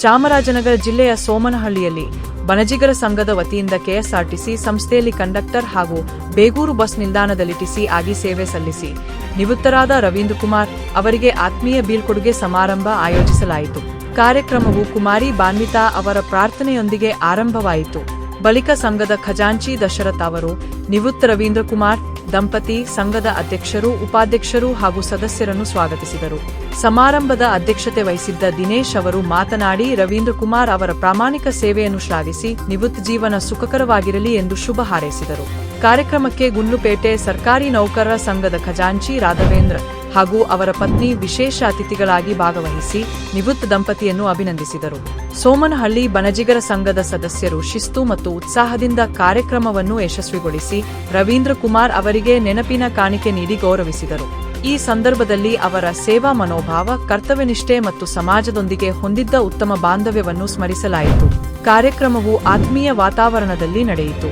ಚಾಮರಾಜನಗರ ಜಿಲ್ಲೆಯ ಸೋಮನಹಳ್ಳಿಯಲ್ಲಿ ಬಣಜಿಗರ ಸಂಘದ ವತಿಯಿಂದ ಕೆಎಸ್ಆರ್ಟಿಸಿ ಸಂಸ್ಥೆಯಲ್ಲಿ ಕಂಡಕ್ಟರ್ ಹಾಗೂ ಬೇಗೂರು ಬಸ್ ನಿಲ್ದಾಣದಲ್ಲಿ ಟಿಸಿ ಆಗಿ ಸೇವೆ ಸಲ್ಲಿಸಿ ನಿವೃತ್ತರಾದ ರವೀಂದ್ರ ಕುಮಾರ್ ಅವರಿಗೆ ಆತ್ಮೀಯ ಬೀಳ್ಕೊಡುಗೆ ಸಮಾರಂಭ ಆಯೋಜಿಸಲಾಯಿತು. ಕಾರ್ಯಕ್ರಮವು ಕುಮಾರಿ ಬಾನ್ವಿತಾ ಅವರ ಪ್ರಾರ್ಥನೆಯೊಂದಿಗೆ ಆರಂಭವಾಯಿತು. ಬಳಿಕ ಸಂಘದ ಖಜಾಂಚಿ ದಶರಥ್ ಅವರು ನಿವೃತ್ತ ರವೀಂದ್ರ ಕುಮಾರ್ ದಂಪತಿ, ಸಂಘದ ಅಧ್ಯಕ್ಷರು, ಉಪಾಧ್ಯಕ್ಷರು ಹಾಗೂ ಸದಸ್ಯರನ್ನು ಸ್ವಾಗತಿಸಿದರು. ಸಮಾರಂಭದ ಅಧ್ಯಕ್ಷತೆ ವಹಿಸಿದ್ದ ದಿನೇಶ್ ಅವರು ಮಾತನಾಡಿ ರವೀಂದ್ರ ಕುಮಾರ್ ಅವರ ಪ್ರಾಮಾಣಿಕ ಸೇವೆಯನ್ನು ಶ್ಲಾಘಿಸಿ ನಿವೃತ್ತ ಜೀವನ ಸುಖಕರವಾಗಿರಲಿ ಎಂದು ಶುಭ ಹಾರೈಸಿದರು. ಕಾರ್ಯಕ್ರಮಕ್ಕೆ ಗುಂಡ್ಲುಪೇಟೆ ಸರ್ಕಾರಿ ನೌಕರರ ಸಂಘದ ಖಜಾಂಚಿ ರಾಘವೇಂದ್ರ ಹಾಗೂ ಅವರ ಪತ್ನಿ ವಿಶೇಷ ಅತಿಥಿಗಳಾಗಿ ಭಾಗವಹಿಸಿ ನಿವೃತ್ತ ದಂಪತಿಯನ್ನು ಅಭಿನಂದಿಸಿದರು. ಸೋಮನಹಳ್ಳಿ ಬಣಜಿಗರ ಸಂಘದ ಸದಸ್ಯರು ಶಿಸ್ತು ಮತ್ತು ಉತ್ಸಾಹದಿಂದ ಕಾರ್ಯಕ್ರಮವನ್ನು ಯಶಸ್ವಿಗೊಳಿಸಿ ರವೀಂದ್ರ ಕುಮಾರ್ ಅವರಿಗೆ ನೆನಪಿನ ಕಾಣಿಕೆ ನೀಡಿ ಗೌರವಿಸಿದರು. ಈ ಸಂದರ್ಭದಲ್ಲಿ ಅವರ ಸೇವಾ ಮನೋಭಾವ, ಕರ್ತವ್ಯನಿಷ್ಠೆ ಮತ್ತು ಸಮಾಜದೊಂದಿಗೆ ಹೊಂದಿದ್ದ ಉತ್ತಮ ಬಾಂಧವ್ಯವನ್ನು ಸ್ಮರಿಸಲಾಯಿತು. ಕಾರ್ಯಕ್ರಮವು ಆತ್ಮೀಯ ವಾತಾವರಣದಲ್ಲಿ ನಡೆಯಿತು.